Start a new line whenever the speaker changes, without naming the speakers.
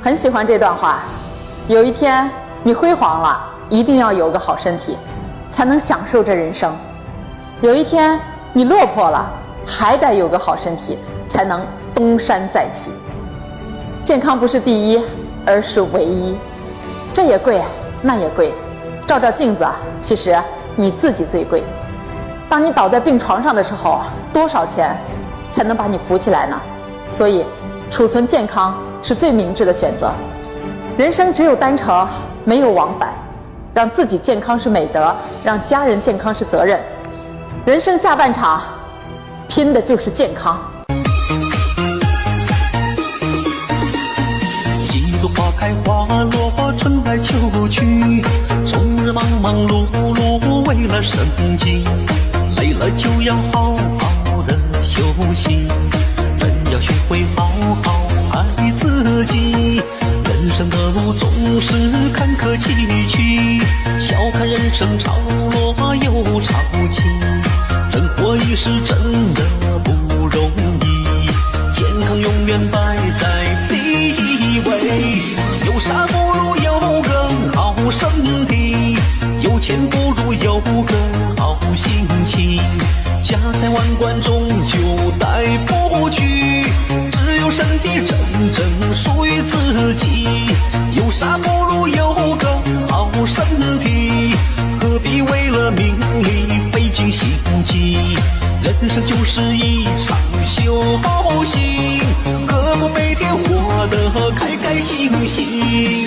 很喜欢这段话。有一天你辉煌了，一定要有个好身体，才能享受这人生。有一天你落魄了，还得有个好身体，才能东山再起。健康不是第一，而是唯一。这也贵，那也贵。照照镜子，其实你自己最贵。当你倒在病床上的时候，多少钱才能把你扶起来呢？所以储存健康是最明智的选择。人生只有单程，没有往返。让自己健康是美德，让家人健康是责任。人生下半场，拼的就是健康。
几朵花开花落，春来秋去，终日忙忙碌碌，为了生计。累了就要好好的休息，人要学会好好爱自己。人生的路总是坎坷崎岖，笑看人生潮落又潮起。人活一世真的不容易，健康永远摆在第一位。有啥不如有个好身体，有钱不如有个好心情。家财万贯终究带不去，只有身体真正属于自己。有啥不如有个好身体，何必为了名利费尽心机。人生就是一场修行，何不每天活得开开心心。